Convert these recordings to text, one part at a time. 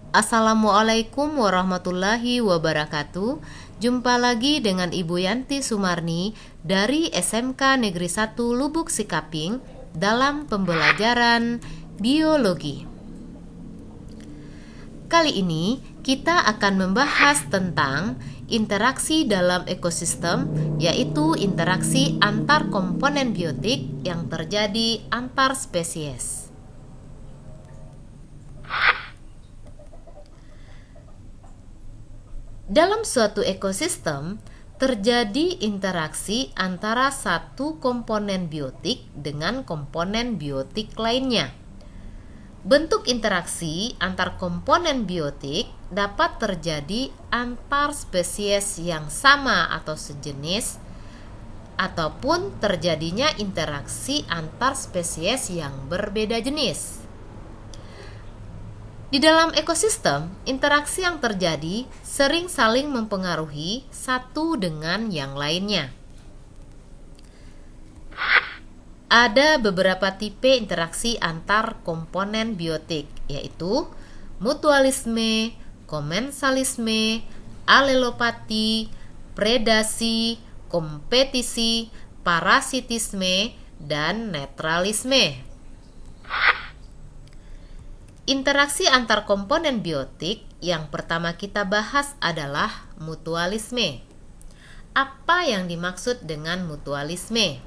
Assalamualaikum warahmatullahi wabarakatuh. Jumpa lagi dengan Ibu Yanti Sumarni dari SMK Negeri 1 Lubuk Sikaping dalam pembelajaran biologi. Kali ini kita akan membahas tentang interaksi dalam ekosistem, yaitu interaksi antar komponen biotik yang terjadi antar spesies. Dalam suatu ekosistem, terjadi interaksi antara satu komponen biotik dengan komponen biotik lainnya. Bentuk interaksi antar komponen biotik dapat terjadi antar spesies yang sama atau sejenis, ataupun terjadinya interaksi antar spesies yang berbeda jenis. Di dalam ekosistem, interaksi yang terjadi sering saling mempengaruhi satu dengan yang lainnya. Ada beberapa tipe interaksi antar komponen biotik, yaitu mutualisme, komensalisme, alelopati, predasi, kompetisi, parasitisme, dan netralisme. Interaksi antar komponen biotik yang pertama kita bahas adalah mutualisme. Apa yang dimaksud dengan mutualisme?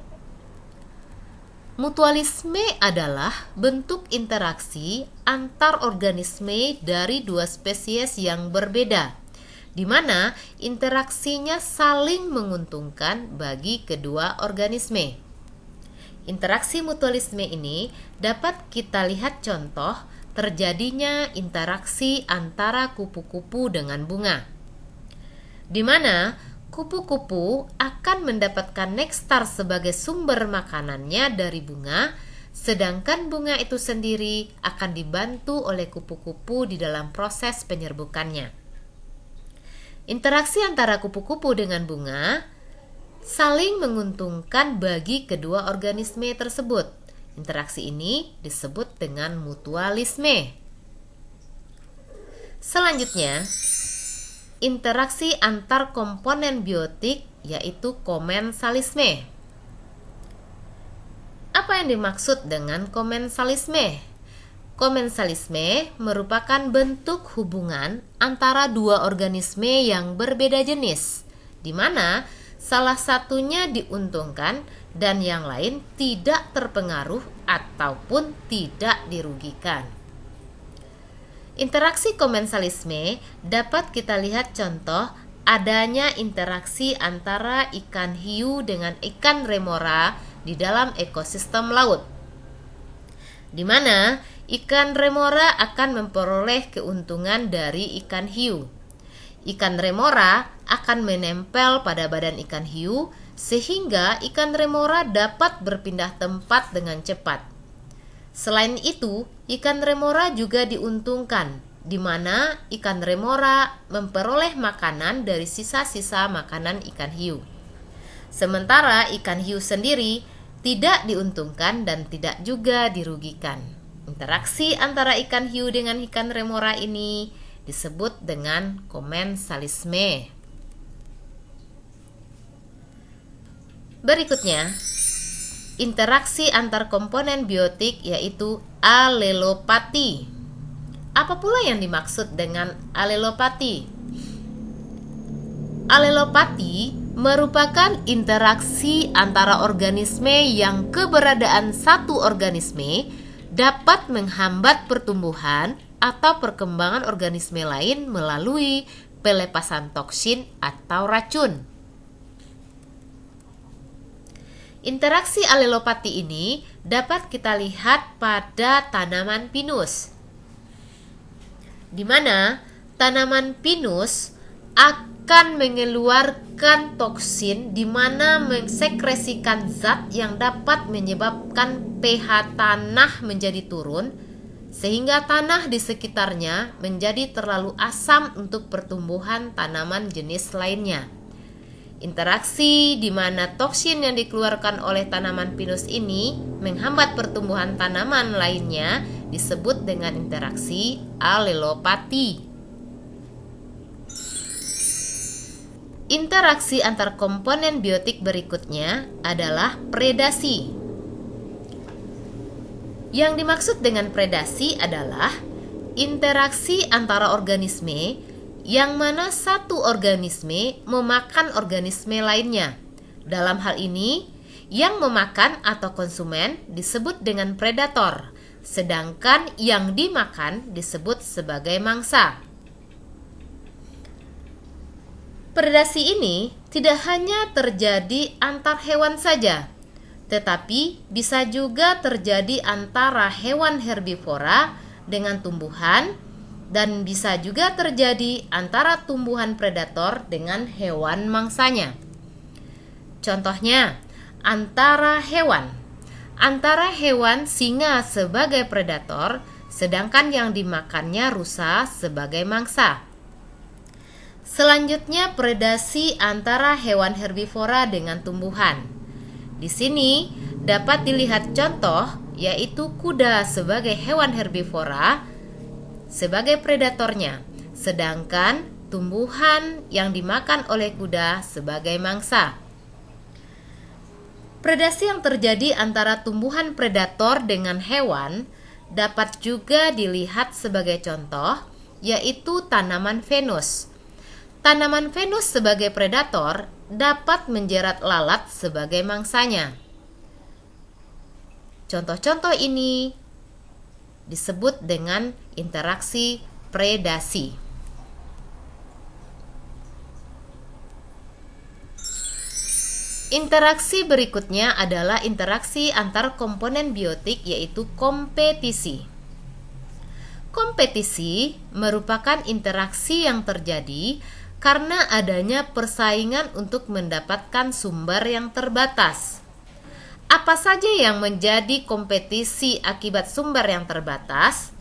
Mutualisme adalah bentuk interaksi antar organisme dari dua spesies yang berbeda, di mana interaksinya saling menguntungkan bagi kedua organisme. Interaksi mutualisme ini dapat kita lihat contoh terjadinya interaksi antara kupu-kupu dengan bunga, di mana kupu-kupu akan mendapatkan nektar sebagai sumber makanannya dari bunga, sedangkan bunga itu sendiri akan dibantu oleh kupu-kupu di dalam proses penyerbukannya. Interaksi antara kupu-kupu dengan bunga saling menguntungkan bagi kedua organisme tersebut. Interaksi ini disebut dengan mutualisme. Selanjutnya, interaksi antar komponen biotik yaitu komensalisme. Apa yang dimaksud dengan komensalisme? Komensalisme merupakan bentuk hubungan antara dua organisme yang berbeda jenis, di mana salah satunya diuntungkan dan yang lain tidak terpengaruh ataupun tidak dirugikan. Interaksi komensalisme dapat kita lihat contoh adanya interaksi antara ikan hiu dengan ikan remora di dalam ekosistem laut, di mana ikan remora akan memperoleh keuntungan dari ikan hiu. Ikan remora akan menempel pada badan ikan hiu sehingga ikan remora dapat berpindah tempat dengan cepat. Selain itu, ikan remora juga diuntungkan, di mana ikan remora memperoleh makanan dari sisa-sisa makanan ikan hiu. Sementara ikan hiu sendiri tidak diuntungkan dan tidak juga dirugikan. Interaksi antara ikan hiu dengan ikan remora ini disebut dengan komensalisme. Berikutnya, interaksi antar komponen biotik yaitu alelopati. Apa pula yang dimaksud dengan alelopati? Alelopati merupakan interaksi antara organisme yang keberadaan satu organisme dapat menghambat pertumbuhan atau perkembangan organisme lain melalui pelepasan toksin atau racun. Interaksi alelopati ini dapat kita lihat pada tanaman pinus, di mana tanaman pinus akan mengeluarkan toksin di mana mensekresikan zat yang dapat menyebabkan pH tanah menjadi turun, sehingga tanah di sekitarnya menjadi terlalu asam untuk pertumbuhan tanaman jenis lainnya. Interaksi di mana toksin yang dikeluarkan oleh tanaman pinus ini menghambat pertumbuhan tanaman lainnya disebut dengan interaksi alelopati. Interaksi antar komponen biotik berikutnya adalah predasi. Yang dimaksud dengan predasi adalah interaksi antara organisme yang mana satu organisme memakan organisme lainnya. Dalam hal ini, yang memakan atau konsumen disebut dengan predator, sedangkan yang dimakan disebut sebagai mangsa. Predasi ini tidak hanya terjadi antar hewan saja, tetapi bisa juga terjadi antara hewan herbivora dengan tumbuhan, dan bisa juga terjadi antara tumbuhan predator dengan hewan mangsanya. Contohnya, antara hewan singa sebagai predator, sedangkan yang dimakannya rusa sebagai mangsa. Selanjutnya, predasi antara hewan herbivora dengan tumbuhan. Di sini dapat dilihat contoh, yaitu kuda sebagai hewan herbivora sebagai predatornya, sedangkan tumbuhan yang dimakan oleh kuda sebagai mangsa. Predasi yang terjadi antara tumbuhan predator dengan hewan dapat juga dilihat sebagai contoh, yaitu tanaman venus. Tanaman venus sebagai predator dapat menjerat lalat sebagai mangsanya. Contoh-contoh ini disebut dengan interaksi predasi. Interaksi berikutnya adalah interaksi antar komponen biotik, yaitu kompetisi. Kompetisi merupakan interaksi yang terjadi karena adanya persaingan untuk mendapatkan sumber yang terbatas. Apa saja yang menjadi kompetisi akibat sumber yang terbatas?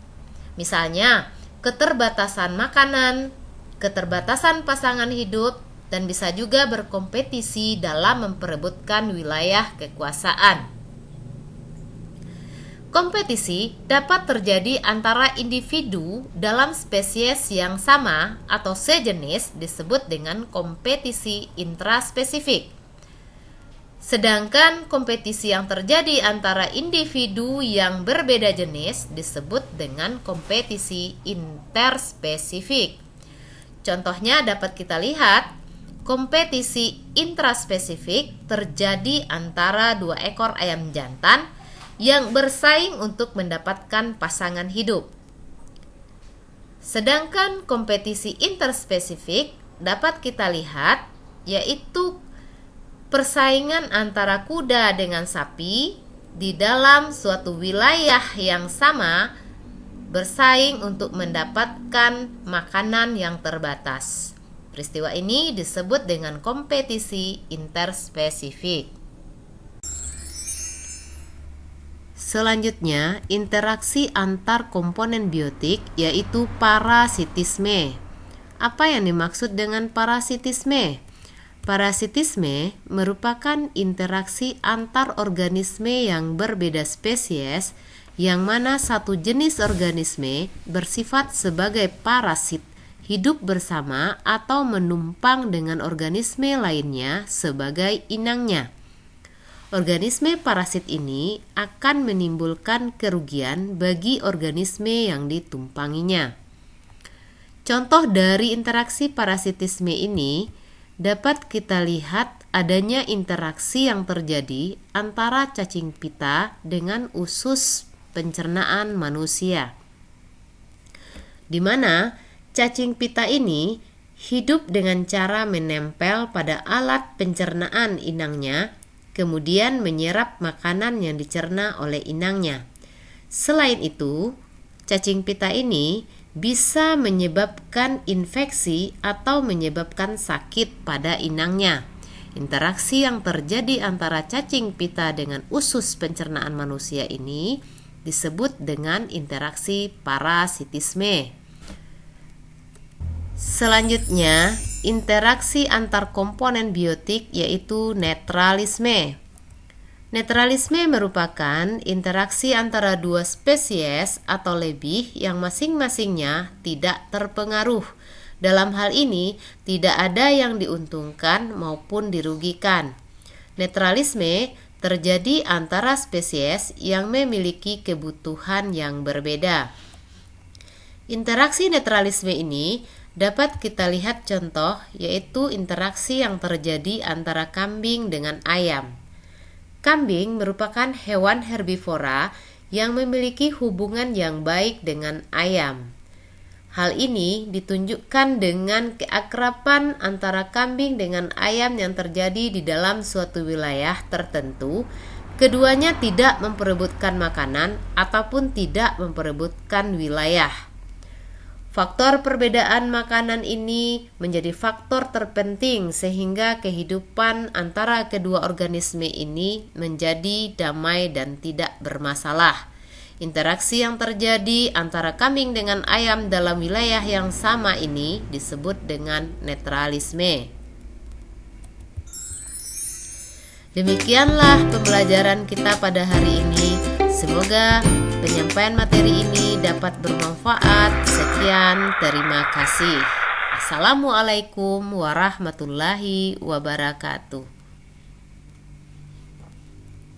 Misalnya, keterbatasan makanan, keterbatasan pasangan hidup, dan bisa juga berkompetisi dalam memperebutkan wilayah kekuasaan. Kompetisi dapat terjadi antara individu dalam spesies yang sama atau sejenis, disebut dengan kompetisi intraspesifik. Sedangkan kompetisi yang terjadi antara individu yang berbeda jenis disebut dengan kompetisi interspesifik. Contohnya dapat kita lihat, kompetisi intraspesifik terjadi antara dua ekor ayam jantan yang bersaing untuk mendapatkan pasangan hidup. Sedangkan kompetisi interspesifik dapat kita lihat, yaitu persaingan antara kuda dengan sapi di dalam suatu wilayah yang sama, bersaing untuk mendapatkan makanan yang terbatas. Peristiwa ini disebut dengan kompetisi interspesifik. Selanjutnya, interaksi antar komponen biotik, yaitu parasitisme. Apa yang dimaksud dengan parasitisme? Parasitisme merupakan interaksi antar organisme yang berbeda spesies, yang mana satu jenis organisme bersifat sebagai parasit, hidup bersama atau menumpang dengan organisme lainnya sebagai inangnya. Organisme parasit ini akan menimbulkan kerugian bagi organisme yang ditumpanginya. Contoh dari interaksi parasitisme ini dapat kita lihat adanya interaksi yang terjadi antara cacing pita dengan usus pencernaan manusia, di mana cacing pita ini hidup dengan cara menempel pada alat pencernaan inangnya, kemudian menyerap makanan yang dicerna oleh inangnya. Selain itu, cacing pita ini bisa menyebabkan infeksi atau menyebabkan sakit pada inangnya. Interaksi yang terjadi antara cacing pita dengan usus pencernaan manusia ini disebut dengan interaksi parasitisme. Selanjutnya, interaksi antar komponen biotik, yaitu netralisme. Netralisme merupakan interaksi antara dua spesies atau lebih yang masing-masingnya tidak terpengaruh. Dalam hal ini, tidak ada yang diuntungkan maupun dirugikan. Netralisme terjadi antara spesies yang memiliki kebutuhan yang berbeda. Interaksi netralisme ini dapat kita lihat contoh, yaitu interaksi yang terjadi antara kambing dengan ayam. Kambing merupakan hewan herbivora yang memiliki hubungan yang baik dengan ayam. Hal ini ditunjukkan dengan keakraban antara kambing dengan ayam yang terjadi di dalam suatu wilayah tertentu. Keduanya tidak memperebutkan makanan ataupun tidak memperebutkan wilayah. Faktor perbedaan makanan ini menjadi faktor terpenting sehingga kehidupan antara kedua organisme ini menjadi damai dan tidak bermasalah. Interaksi yang terjadi antara kambing dengan ayam dalam wilayah yang sama ini disebut dengan netralisme. Demikianlah pembelajaran kita pada hari ini. Semoga penyampaian materi ini dapat bermanfaat. Sekian, terima kasih. Assalamualaikum warahmatullahi wabarakatuh.